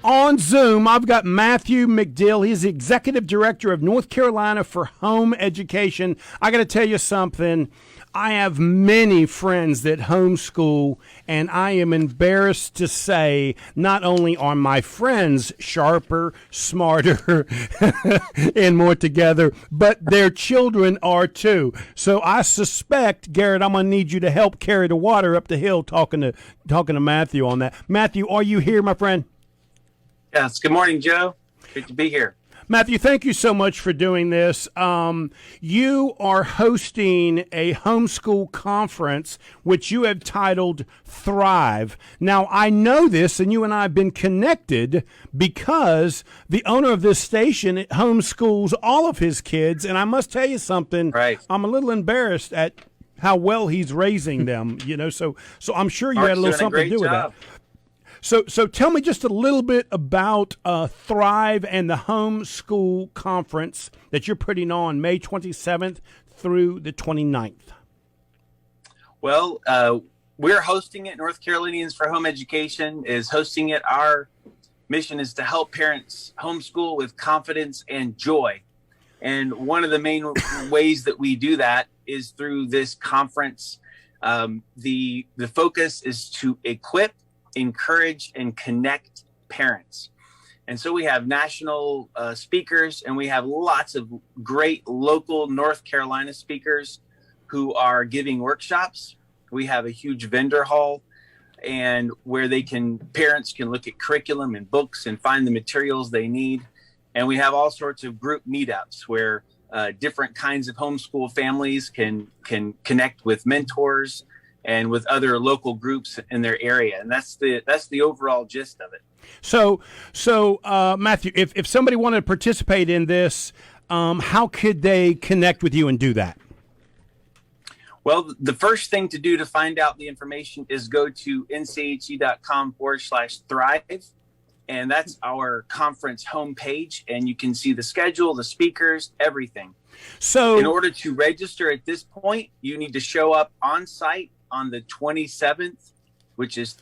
On Zoom, I've got Matthew McDill. He's the Executive Director of North Carolina for Home Education. I got to tell you something. I have many friends that homeschool, and I am embarrassed to say not only are my friends sharper, smarter, and more together, but their children are too. So I suspect, Garrett, I'm going to need you to help carry the water up the hill talking to Matthew on that. Matthew, are you here, my friend? Yes. Good morning, Joe. Good to be here. Matthew, thank you so much for doing this. You are hosting a homeschool conference, which you have titled Thrive. Now, I know this, and you and I have been connected because the owner of this station homeschools all of his kids, and I must tell you something. Right. I'm a little embarrassed at how well he's raising them, so I'm sure you Mark's had a little doing something to do with that. So tell me just a little bit about Thrive and the homeschool conference that you're putting on May 27th through the 29th. Well, we're hosting it. North Carolinians for Home Education is hosting it. Our mission is to help parents homeschool with confidence and joy. And one of the main ways that we do that is through this conference. The focus is to equip, encourage, and connect parents. And so we have national speakers, and we have lots of great local North Carolina speakers who are giving workshops. We have a huge vendor hall, and where parents can look at curriculum and books and find the materials they need. And we have all sorts of group meetups where different kinds of homeschool families can connect with mentors and with other local groups in their area. And that's the overall gist of it. So Matthew, if somebody wanted to participate in this, how could they connect with you and do that? Well, the first thing to do to find out the information is go to nche.com/thrive. And that's our conference homepage. And you can see the schedule, the speakers, everything. So in order to register at this point, you need to show up on site on the 27th, which is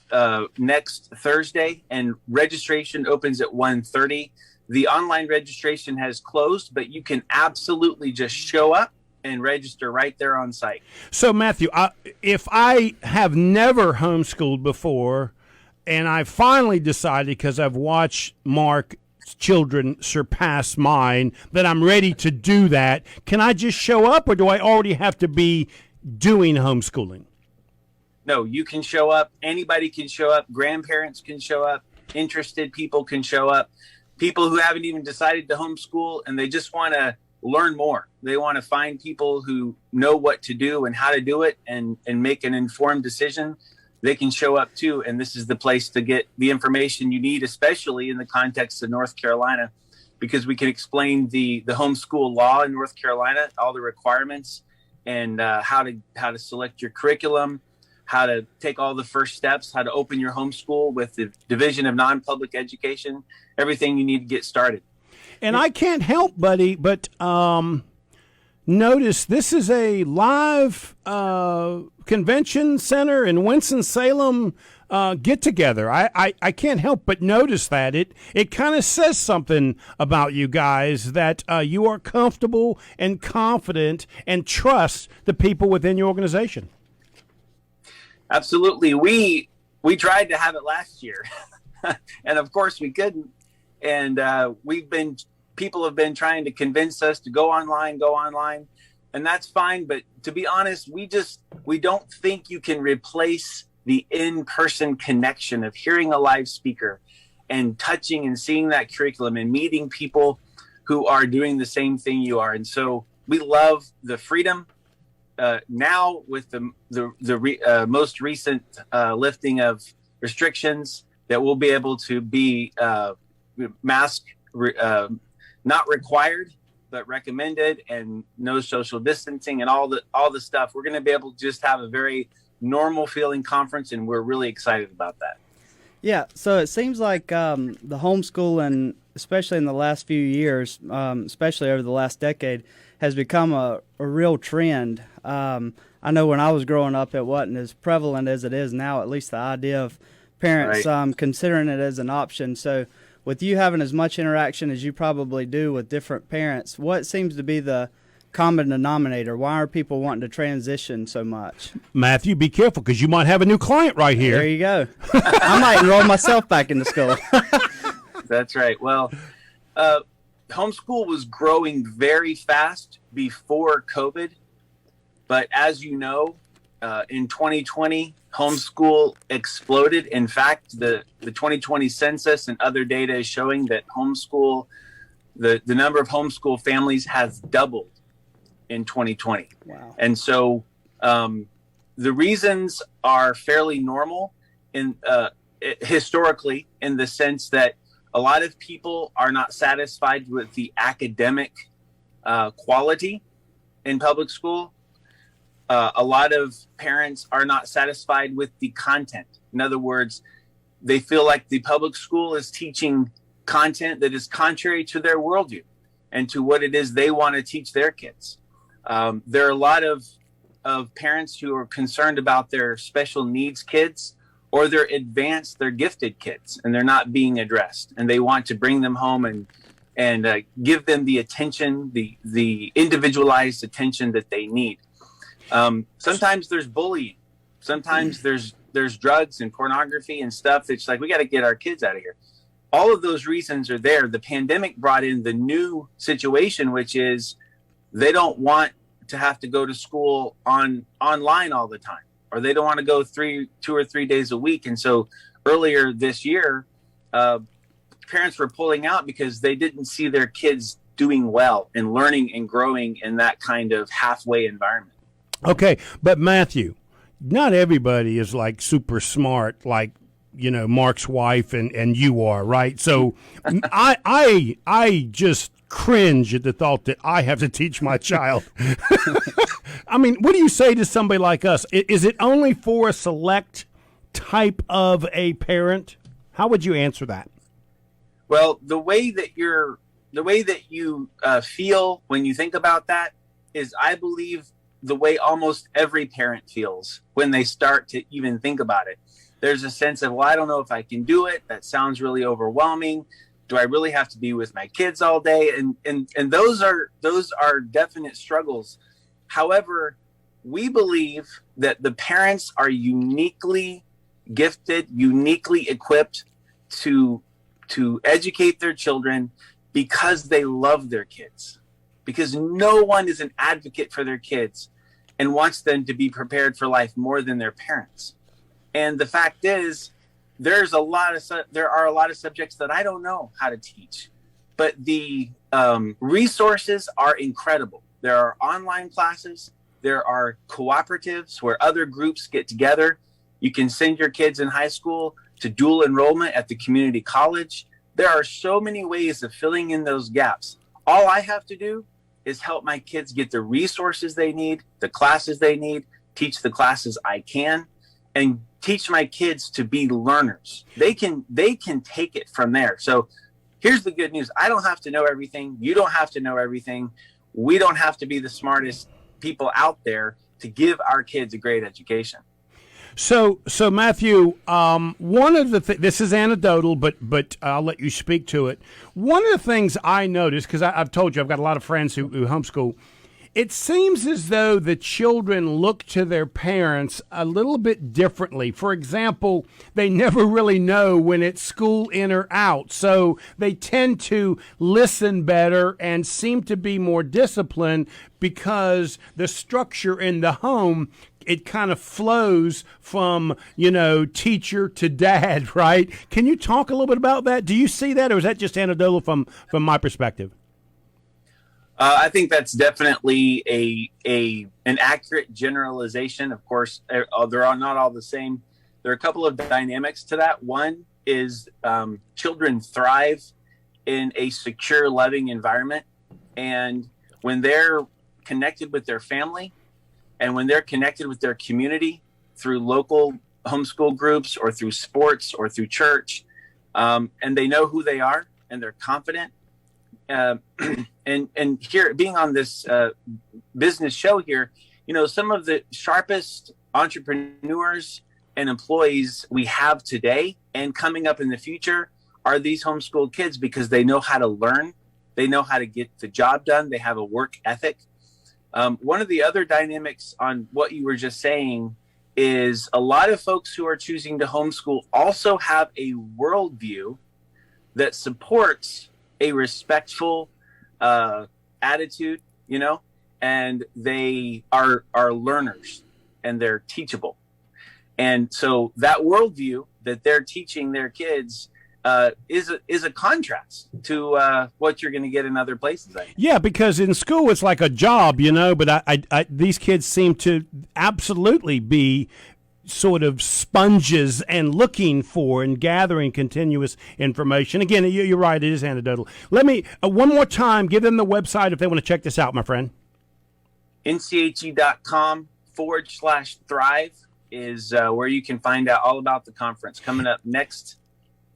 next Thursday, and registration opens at 1:30. The online registration has closed, but you can absolutely just show up and register right there on site. So Matthew, if I have never homeschooled before, and I finally decided, because I've watched Mark's children surpass mine, that I'm ready to do that, can I just show up, or do I already have to be doing homeschooling? No, you can show up. Anybody can show up. Grandparents can show up. Interested people can show up. People who haven't even decided to homeschool and they just want to learn more. They want to find people who know what to do and how to do it and make an informed decision. They can show up too. And this is the place to get the information you need, especially in the context of North Carolina, because we can explain the homeschool law in North Carolina, all the requirements, and how to select your curriculum, how to take all the first steps, how to open your homeschool with the Division of Non-Public Education, everything you need to get started. And I can't help, buddy, but notice this is a live convention center in Winston-Salem get-together. I can't help but notice that. It kind of says something about you guys, that you are comfortable and confident and trust the people within your organization. Absolutely. We tried to have it last year, and of course we couldn't. And people have been trying to convince us to go online, and that's fine. But to be honest, we don't think you can replace the in-person connection of hearing a live speaker and touching and seeing that curriculum and meeting people who are doing the same thing you are. And so we love the freedom. Now with the most recent lifting of restrictions, that we'll be able to be mask not required but recommended, and no social distancing and all the stuff. We're going to be able to just have a very normal feeling conference, and we're really excited about that. Yeah, so it seems like the homeschooling, especially in the last few years, especially over the last decade, has become a real trend. I know when I was growing up, it wasn't as prevalent as it is now, at least the idea of parents considering it as an option. So with you having as much interaction as you probably do with different parents, what seems to be the common denominator? Why are people wanting to transition so much? Matthew, be careful because you might have a new client right here. There you go. I might enroll myself back into school. That's right. Well, homeschool was growing very fast before COVID. But as you know, in 2020, homeschool exploded. In fact, the 2020 census and other data is showing that the number of homeschool families has doubled in 2020. Wow. And so the reasons are fairly normal historically, in the sense that a lot of people are not satisfied with the academic quality in public school. A lot of parents are not satisfied with the content. In other words, they feel like the public school is teaching content that is contrary to their worldview and to what it is they want to teach their kids. There are a lot of parents who are concerned about their special needs kids or their gifted kids, and they're not being addressed. And they want to bring them home and give them the attention, the individualized attention that they need. Sometimes there's bullying. Sometimes there's drugs and pornography and stuff. It's like, we got to get our kids out of here. All of those reasons are there. The pandemic brought in the new situation, which is they don't want to have to go to school online all the time, or they don't want to go 2 or 3 days a week. And so earlier this year, parents were pulling out because they didn't see their kids doing well and learning and growing in that kind of halfway environment. Okay, but Matthew, not everybody is like super smart, like, you know, Mark's wife and you are, right? So I just cringe at the thought that I have to teach my child. I mean, what do you say to somebody like us? Is it only for a select type of a parent? How would you answer that? Well, the way that you feel when you think about that is, I believe, the way almost every parent feels when they start to even think about it. There's a sense of, well, I don't know if I can do it. That sounds really overwhelming. Do I really have to be with my kids all day? And those are definite struggles. However, we believe that the parents are uniquely gifted, uniquely equipped to educate their children because they love their kids. Because no one is an advocate for their kids and wants them to be prepared for life more than their parents. And the fact is, there are a lot of subjects that I don't know how to teach, but the resources are incredible. There are online classes. There are cooperatives where other groups get together. You can send your kids in high school to dual enrollment at the community college. There are so many ways of filling in those gaps. All I have to do is help my kids get the resources they need, the classes they need, teach the classes I can, and teach my kids to be learners. They can take it from there. So here's the good news. I don't have to know everything. You don't have to know everything. We don't have to be the smartest people out there to give our kids a great education. So Matthew, one of the this is anecdotal, but I'll let you speak to it. One of the things I noticed, because I've told you I've got a lot of friends who homeschool, it seems as though the children look to their parents a little bit differently. For example, they never really know when it's school in or out, so they tend to listen better and seem to be more disciplined because the structure in the home, it kind of flows from, teacher to dad, right? Can you talk a little bit about that? Do you see that, or is that just anecdotal from my perspective? I think that's definitely an accurate generalization. Of course, they're not all the same. There are a couple of dynamics to that. One is children thrive in a secure, loving environment. And when they're connected with their family and when they're connected with their community through local homeschool groups or through sports or through church, and they know who they are and they're confident, and here, being on this business show here, some of the sharpest entrepreneurs and employees we have today and coming up in the future are these homeschooled kids because they know how to learn. They know how to get the job done. They have a work ethic. One of the other dynamics on what you were just saying is a lot of folks who are choosing to homeschool also have a worldview that supports a respectful attitude, and they are learners and they're teachable. And so that worldview that they're teaching their kids is a contrast to what you're going to get in other places. Yeah, because in school it's like a job, but I these kids seem to absolutely be sort of sponges and looking for and gathering continuous information. Again, you're right, it is anecdotal. Let me, one more time, give them the website if they want to check this out, my friend. nche.com/thrive is where you can find out all about the conference coming up next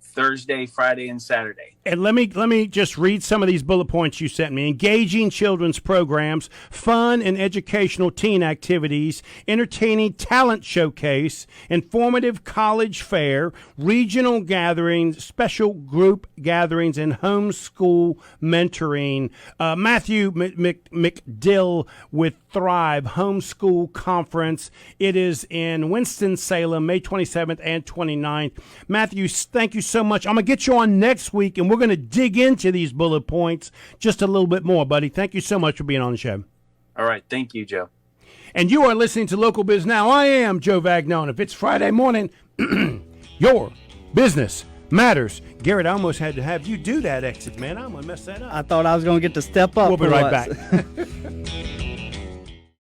Thursday, Friday, and Saturday. And let me just read some of these bullet points you sent me. Engaging children's programs, fun and educational teen activities, entertaining talent showcase, informative college fair, regional gatherings, special group gatherings, and homeschool mentoring. Matthew McDill with Thrive Homeschool Conference. It is in Winston-Salem, May 27th and 29th. Matthew, thank you so much. I'm going to get you on next week, and we're going to dig into these bullet points just a little bit more, buddy. Thank you so much for being on the show. All right. Thank you, Joe. And you are listening to Local Biz Now. I am Joe Vagnone. If it's Friday morning, your business matters. Garrett, I almost had to have you do that exit, man. I'm going to mess that up. I thought I was going to get to step up. We'll be right back.